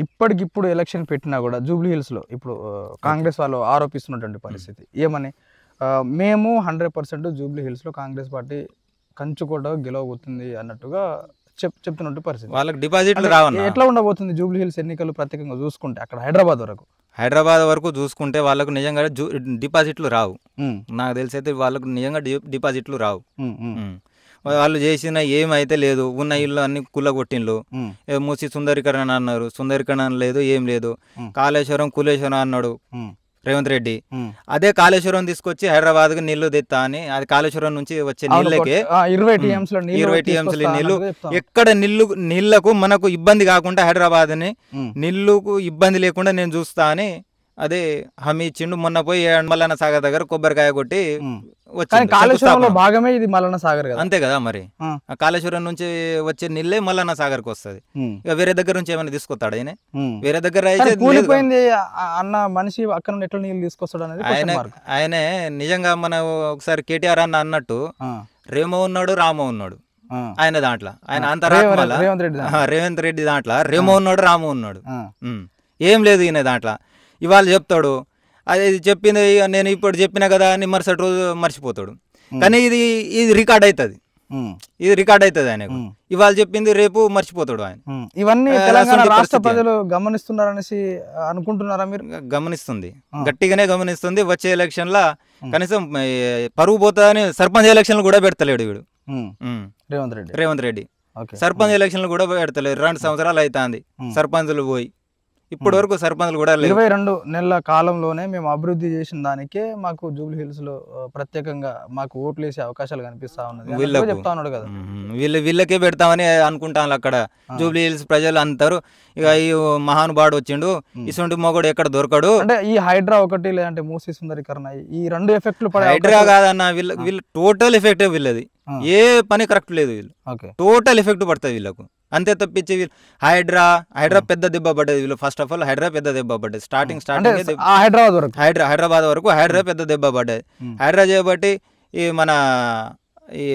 ఇప్పటికిప్పుడు ఎలక్షన్ పెట్టినా కూడా జూబ్లీ హిల్స్లో ఇప్పుడు కాంగ్రెస్ వాళ్ళు ఆరోపిస్తున్నటువంటి పరిస్థితి ఏమని మేము 100% జూబ్లీ హిల్స్లో కాంగ్రెస్ పార్టీ కంచుకోట గెలవబోతుంది అన్నట్టుగా చెప్తున్నట్టు పరిస్థితి. వాళ్ళకి డిపాజిట్లు రావన్నా ఎట్లా ఉండబోతుంది జూబ్లీ హిల్స్ ఎన్నికలు ప్రత్యేకంగా చూసుకుంటే అక్కడ హైదరాబాద్ వరకు చూసుకుంటే వాళ్ళకు నిజంగా డిపాజిట్లు రావు. నాకు తెలిసి అయితే వాళ్ళకు నిజంగా డిపాజిట్లు రావు. వాళ్ళు చేసిన ఏమైతే లేదు, ఉన్న ఇల్లు అన్ని కుల్లగొట్టిండ్లు. మూసి సుందరీకరణ అన్నారు, సుందరీకరణ లేదు, ఏం లేదు. కాళేశ్వరం కులేశ్వరం అన్నాడు రేవంత్ రెడ్డి. అదే కాళేశ్వరం తీసుకొచ్చి హైదరాబాద్ కు నీళ్లు తెత్తా అని, అది కాళేశ్వరం నుంచి వచ్చే నీళ్ళకే 20 టీఎంసీ నీళ్లు ఎక్కడ నీళ్లకు మనకు ఇబ్బంది కాకుండా హైదరాబాద్ ని నీళ్లకు ఇబ్బంది లేకుండా నేను చూస్తా అని అదే హామీ ఇచ్చిండు. మొన్న పోయి మల్లన్న సాగర్ దగ్గర కొబ్బరికాయ కొట్టి కాళేశ్వరంలో భాగమే ఇది మల్లన్న సాగర్ కదా, అంతే కదా. మరి కాళేశ్వరం నుంచి వచ్చే నీళ్ళే మల్లన్న సాగర్ కు వస్తుంది. ఇక వేరే దగ్గర నుంచి ఏమైనా తీసుకొస్తాడు ఆయన? వేరే దగ్గర అయితే కూలిపోయింది అన్న మనిషి అక్కడ నుండి ఎట్లా నీళ్ళు తీసుకొస్తాడు అనేది ఆయనే నిజంగా మన ఒకసారి కేటీఆర్ అన్న అన్నట్టు రేమో ఉన్నాడు, రామో ఉన్నాడు ఆయన దాంట్లో. ఆయన అంతరాత్మల రేవంత్ రెడ్డి దాంట్లో రేమో ఉన్నాడు, రామో ఉన్నాడు. ఏం లేదు ఈయన దాంట్లో. ఇవాళ చెప్తాడు, అది చెప్పింది నేను ఇప్పుడు చెప్పినా కదా అని మరుసటి రోజు మర్చిపోతాడు. కానీ ఇది రికార్డ్ అవుతుంది, ఇది రికార్డ్ అవుతుంది ఆయనకు. ఇవాళ చెప్పింది రేపు మర్చిపోతాడు ఆయన. ఇవన్నీ తెలంగాణ రాష్ట్ర ప్రజలు గమనిస్తున్నారనేసి అనుకుంటున్నారా మీరు? గమనిస్తుంది, గట్టిగానే గమనిస్తుంది. వచ్చే ఎలక్షన్ లా కనీసం పరువు పోతుందని సర్పంచ్ ఎలక్షన్లు కూడా పెడతలేడు వీడు రేవంత్ రెడ్డి. సర్పంచ్ ఎలక్షన్లు కూడా పెడతలేడు. 2 సంవత్సరాలు అవుతుంది సర్పంచులు పోయి. ఇప్పటి వరకు సర్పంచులు కూడా 22 నెలల కాలంలోనే మేము అభివృద్ధి చేసిన దానికే మాకు జూబ్లీ హిల్స్ లో ప్రత్యేకంగా మాకు ఓట్లు వేసే అవకాశాలు కనిపిస్తా ఉన్నది చెప్తా ఉన్నాడు కదా. వీళ్ళకే పెడతామని అనుకుంటాను అక్కడ జూబ్లీ హిల్స్ ప్రజలు అంటారు. ఇక ఈ మహానుభావుడు వచ్చిండు, ఇటువంటి మొగడు ఎక్కడ దొరకడు. అంటే ఈ హైడ్రా ఒకటి లేదంటే మూసీ సుందరీకరణ ఈ 2 ఎఫెక్ట్లు హైడ్రా కాదన్న, వీళ్ళ టోటల్ ఎఫెక్ట్ వీళ్ళది. ఏ పని కరెక్ట్ లేదు, వీళ్ళు టోటల్ ఎఫెక్ట్ పడుతుంది వీళ్ళకు. అంతే తప్పించి హైడ్రా పెద్ద దెబ్బ పడ్డది వీళ్ళు. ఫస్ట్ ఆఫ్ ఆల్ హైడ్రా పెద్ద దెబ్బ పడ్డది. స్టార్టింగ్ హైదరాబాద్ వరకు హైడ్రా పెద్ద దెబ్బ పడ్డది. హైడ్రా చేయబట్టి ఈ మన ఈ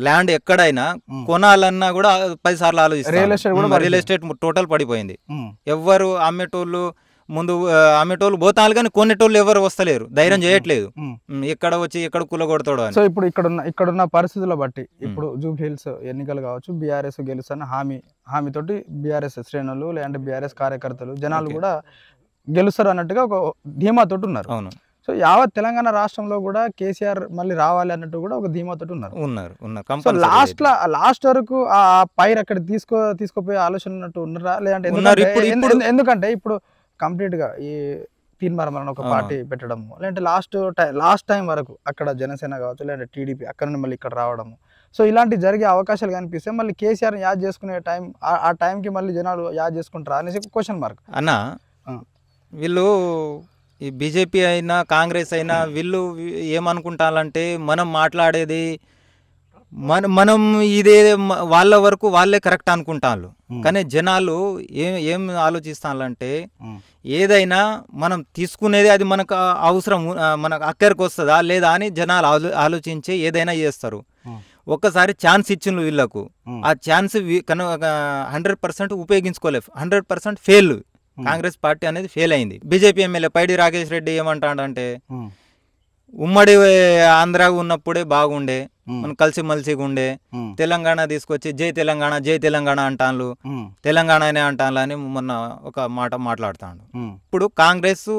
ల్యాండ్ ఎక్కడైనా కొనాలన్నా కూడా 10 సార్లు ఆలోచిస్తారు. రియల్ ఎస్టేట్ టోటల్ పడిపోయింది. ఎవరు అమ్మేటోళ్ళు ముందు అమ్మేటోళ్ళు పోతాను కానీ కొనేటోళ్ళు ఎవరు వస్తలేరు, ధైర్యం చేయట్లేదు. ఎక్కడ వచ్చి ఎక్కడ కూలగొడతాడు అని. సో ఇప్పుడు ఇక్కడున్న పరిస్థితుల బట్టి ఇప్పుడు జూబ్లీ హిల్స్ ఎన్నికలు కావచ్చు, బీఆర్ఎస్ గెలుస్తాను హామీతోటి బీఆర్ఎస్ శ్రేణులు లేదంటే బీఆర్ఎస్ కార్యకర్తలు జనాలు కూడా గెలుస్తారు అన్నట్టుగా ఒక ధీమాతోటి ఉన్నారు. అవును. సో యావత్ తెలంగాణ రాష్ట్రంలో కూడా కేసీఆర్ మళ్ళీ రావాలి అన్నట్టు కూడా ఒక ధీమాతోటి ఉన్నారు. లాస్ట్ వరకు ఆ పైరు అక్కడ తీసుకుపోయే ఆలోచన ఉన్నట్టు ఉన్నారా లేదంటే? ఎందుకంటే ఇప్పుడు కంప్లీట్ గా ఈ తీర్మానం ఒక పార్టీ పెట్టడము లేదంటే లాస్ట్ టైం వరకు అక్కడ జనసేన కావచ్చు లేదంటే టీడీపీ అక్కడ నుండి మళ్ళీ ఇక్కడ రావడము, సో ఇలాంటి జరిగే అవకాశాలు కనిపిస్తే మళ్ళీ కేసీఆర్ యాద్ చేసుకునే టైం ఆ టైంకి మళ్ళీ జనాలు యాద్ చేసుకుంటారా అనేసి క్వశ్చన్ మార్క్ అన్న. వీళ్ళు ఈ బీజేపీ అయినా కాంగ్రెస్ అయినా వీళ్ళు ఏమనుకుంటారంటే మనం మాట్లాడేది మనం ఇదే వాళ్ళ వరకు వాళ్ళే కరెక్ట్ అనుకుంటాను. కానీ జనాలు ఏం ఆలోచిస్తానంటే ఏదైనా మనం తీసుకునేది అది మనకు అవసరం, మనకు అక్కడికి వస్తుందా లేదా అని జనాలు ఆలోచించి ఏదైనా చేస్తారు. ఒక్కసారి ఛాన్స్ ఇచ్చిండ్రు వీళ్ళకు, ఆ ఛాన్స్ 100% ఉపయోగించుకోలేదు. 100% ఫెయిల్. కాంగ్రెస్ పార్టీ అనేది ఫెయిల్ అయింది. బీజేపీ ఎమ్మెల్యే పైడి రాకేష్ రెడ్డి ఏమంటాడంటే ఉమ్మడి ఆంధ్ర ఉన్నప్పుడే బాగుండే, మనం కలిసి మలిసిగా ఉండే, తెలంగాణ తీసుకొచ్చి జై తెలంగాణ అంటాను, తెలంగాణ అనే అంటాను అని మొన్న ఒక మాట మాట్లాడుతాడు. ఇప్పుడు కాంగ్రెస్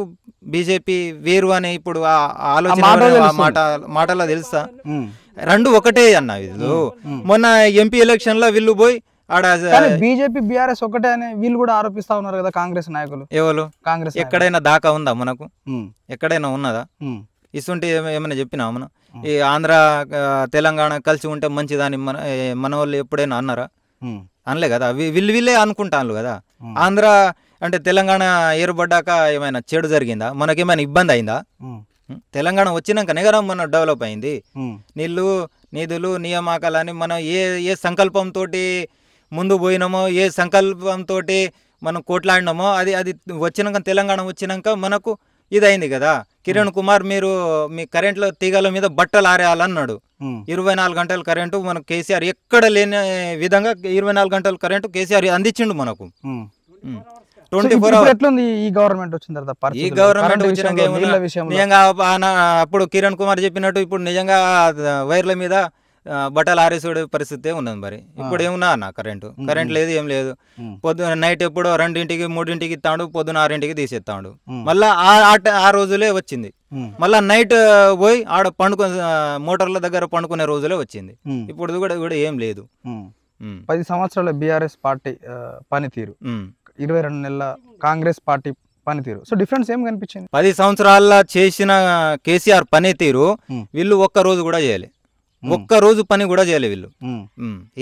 బీజేపీ వేరు అని ఇప్పుడు ఆలోచన మాటలో తెలుసా? 2 ఒకటే అన్న. వీళ్ళు మొన్న ఎంపీ ఎలక్షన్ లో వీళ్ళు పోయి బీజేపీ బీఆర్ఎస్ ఒకటే అని వీళ్ళు కూడా ఆరోపిస్తా ఉన్నారు కదా కాంగ్రెస్ నాయకులు. ఎవరు? కాంగ్రెస్. ఎక్కడైనా దాకా ఉందా మనకు? ఎక్కడైనా ఉన్నదా? ఇస్తుంటే ఏమైనా చెప్పినా మనం ఈ ఆంధ్ర తెలంగాణ కలిసి ఉంటే మంచిదని మన వాళ్ళు ఎప్పుడైనా అన్నారా? అనలే కదా. వీళ్ళే అనుకుంటాను కదా. ఆంధ్ర అంటే తెలంగాణ ఏర్పడ్డాక ఏమైనా చెడు జరిగిందా? మనకేమైనా ఇబ్బంది అయిందా? తెలంగాణ వచ్చినాకనే కదా మనం డెవలప్ అయింది. నీళ్లు నిధులు నియామకాలని మనం ఏ సంకల్పంతో ముందు పోయినామో, ఏ సంకల్పంతో మనం కొట్లాడినామో అది వచ్చినాక తెలంగాణ వచ్చినాక మనకు ఇదైంది కదా. కిరణ్ కుమార్ మీరు మీ కరెంట్లో తీగల మీద బట్టలు ఆరేయాలన్నాడు. 24 గంటల కరెంటు మనకు కేసీఆర్ ఎక్కడ లేని విధంగా 24 గంటల కరెంటు కేసీఆర్ అందించిండు మనకు. 24 hours. ఎట్లుంది ఈ గవర్నమెంట్ వచ్చిన తర్వాత ఈ పరిస్థితులు? గవర్నమెంట్ కరెంటు వచ్చినాక విషయంలో, ఏమన్నా నీళ్ళ విషయంలో? నిజంగా అప్పుడు కిరణ్ కుమార్ చెప్పినట్టు ఇప్పుడు నిజంగా వైర్ల మీద బట్టలు ఆరేసుడే పరిస్థితి ఉన్నది. మరి ఇప్పుడు ఏమున్నా అన్న కరెంట్ లేదు, ఏం లేదు. పొద్దున నైట్ ఎప్పుడో 2ంటికి 3ంటికి ఇస్తాడు, పొద్దున 6ంటికి తీసేస్తాడు. మళ్ళా ఆ రోజులే వచ్చింది. మళ్ళా నైట్ పోయి ఆడ పండుకొని మోటార్ల దగ్గర పండుకునే రోజులే వచ్చింది. ఇప్పుడు కూడా ఏం లేదు. 10 సంవత్సరాల బీఆర్ఎస్ పార్టీ పనితీరు, 22 నెలల కాంగ్రెస్ పార్టీ పనితీరు, సో డిఫరెన్స్ ఏం కనిపించింది? 10 సంవత్సరాల చేసిన కేసీఆర్ పనితీరు వీళ్ళు ఒక్క రోజు కూడా చేయలే. ఒక్క రోజు పని కూడా చేయలే వీళ్ళు.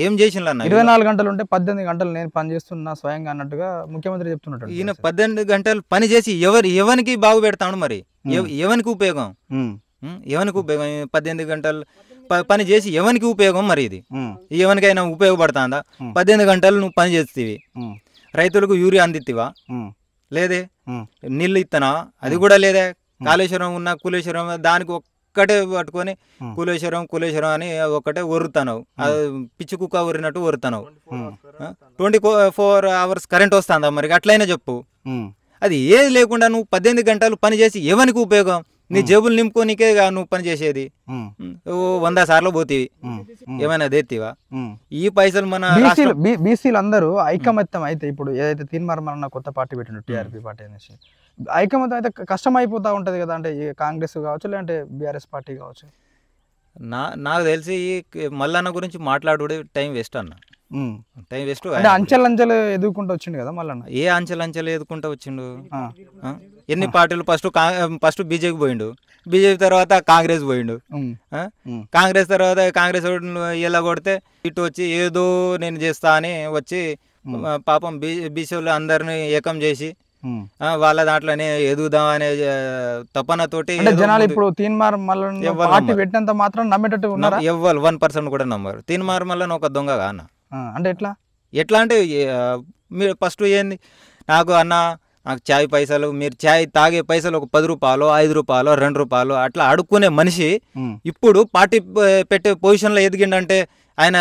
ఏం చేసిన 24 గంటలు ఉంటే 18 గంటలు నేను పని చేస్తున్నా స్వయంగా అన్నట్టుగా ముఖ్యమంత్రి చెప్తున్నట్టు. ఈయన 18 గంటలు పని చేసి ఎవరికి బాగు పెడతాడు? మరి ఎవరికి ఉపయోగం? ఎవరికి ఉపయోగం? 18 గంటలు పని చేసి ఎవరికి ఉపయోగం? మరి ఇది ఎవరికైనా ఉపయోగపడుతుందా? 18 గంటలు నువ్వు పని చేస్తేవి, రైతులకు యూరియా అందిత్తివా? లేదే. నీళ్ళు ఇత్తనా? అది కూడా లేదే. కాళేశ్వరం ఉన్న కులేశ్వరం దానికి ఒక్కటే పట్టుకొని కులేశ్వరం అని ఒక్కటే ఒరుతున్నావు. పిచ్చి కుక్క ఒరినట్టు ఒరుతున్నావు. 24 hours కరెంట్ వస్తుందా? మరి అట్లయినా చెప్పు. అది ఏది లేకుండా నువ్వు 18 గంటలు పని చేసి ఎవరికి ఉపయోగం? నీ జేబులు నింపుకోనికే నువ్వు పని చేసేది. 100 సార్లు పోతీవి, ఏమైనా దేత్తివా? ఈ పైసలు మన బీసీలు అందరూ ఐకమత్యం అయితే, ఇప్పుడు ఏదైతే తీర్మానం కొత్త పార్టీ పెట్టిండు టీఆర్పీ పార్టీ అనేసి, ఐకమత్యం అయితే కష్టం అయిపోతా ఉంటది కదా. అంటే కాంగ్రెస్ కావచ్చు, లేదంటే బీఆర్ఎస్ పార్టీ కావచ్చు. నాకు తెలిసి మల్లన్న గురించి మాట్లాడే టైం వేస్ట్ అన్న. Time waste. అంటే అంచెలంచెలు ఎదుర్కొంటూ వచ్చిండు కదా మల్లన్న. ఏ అంచెలంచెలు ఎదుర్కొంటూ వచ్చిండు? ఎన్ని పార్టీలు? ఫస్ట్ బీజేపీ పోయిండు, బీజేపీ తర్వాత కాంగ్రెస్ పోయిండు, కాంగ్రెస్ తర్వాత కాంగ్రెస్ ఇలా కొడితే ఇటు వచ్చి ఏదో నేను చేస్తా అని వచ్చి పాపం బీసీలు అందరిని ఏకం చేసి వాళ్ళ దాంట్లోనే ఎదుగుదాం అనే తపనతోటి జనాలు ఇప్పుడు తీన్మార్ పార్టీ పెట్టినంత మాత్రం నమ్మేటట్టు ఉన్నారా? ఎవ్వరు 1% కూడా నమ్మరు. తీన్మార్ మల్లన్న ఒక దొంగ అన్న. అంటే ఎట్లా అంటే మీరు ఫస్ట్ ఏంది, నాకు చాయ్ పైసలు, మీరు చాయ్ తాగే పైసలు ఒక 10 రూపాయలు, 5 రూపాయలు, 2 రూపాయలు అట్లా అడుక్కునే మనిషి ఇప్పుడు పార్టీ పెట్టే పొజిషన్లో ఎదిగిండంటే ఆయన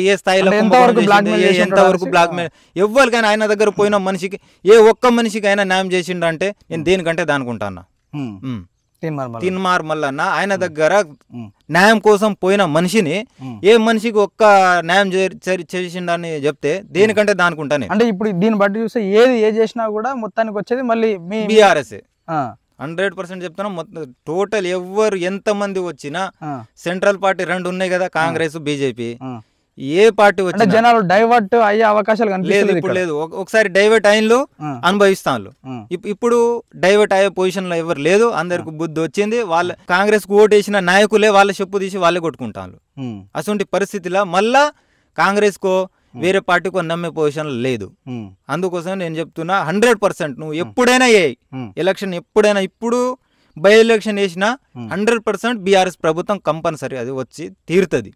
ఏ స్థాయిలో ఎంతవరకు బ్లాక్మెయిల్ ఎవరికైనా ఆయన దగ్గర పోయిన మనిషికి ఏ ఒక్క మనిషికి అయినా న్యాయం చేసిండంటే నేను దేనికంటే దానుకుంటాను. తీన్మార్ మల్లన్న ఆయన దగ్గర న్యాయం కోసం పోయిన మనిషిని ఏ మనిషికి ఒక్క న్యాయం చేసిండని చెప్తే దేనికంటే దానుకుంటాను. అంటే ఇప్పుడు దీన్ని బట్టి చూస్తే ఏ చేసినా కూడా మొత్తానికి వచ్చేది మళ్ళీ బీఆర్ఎస్ 100% చెప్తున్నా. మొత్తం టోటల్ ఎవరు ఎంతమంది వచ్చినా సెంట్రల్ పార్టీ 2 ఉన్నాయి కదా, కాంగ్రెస్ బీజేపీ. ఏ పార్టీ వచ్చినా జనాలు డైవర్ట్ అయ్యే అవకాశాలు లేదు. ఇప్పుడు లేదు. ఒకసారి డైవర్ట్ అయిన్లు అనుభవిస్తాను. ఇప్పుడు డైవర్ట్ అయ్యే పొజిషన్ లో ఎవరు లేదు. అందరికి బుద్ధి వచ్చింది. వాళ్ళ కాంగ్రెస్ కు ఓటు వేసిన నాయకులే వాళ్ళ చెప్పు తీసి వాళ్ళే కొట్టుకుంటాను. అటువంటి పరిస్థితిలో మళ్ళా కాంగ్రెస్ కో వేరే పార్టీకో నమ్మే పొజిషన్ లేదు. అందుకోసం నేను చెప్తున్నా 100% నువ్వు ఎప్పుడైనా ఎలక్షన్ ఎప్పుడైనా, ఇప్పుడు బై ఎలక్షన్ వేసినా 100% బీఆర్ఎస్ ప్రభుత్వం కంపల్సరీ అది వచ్చి తీరుతుంది.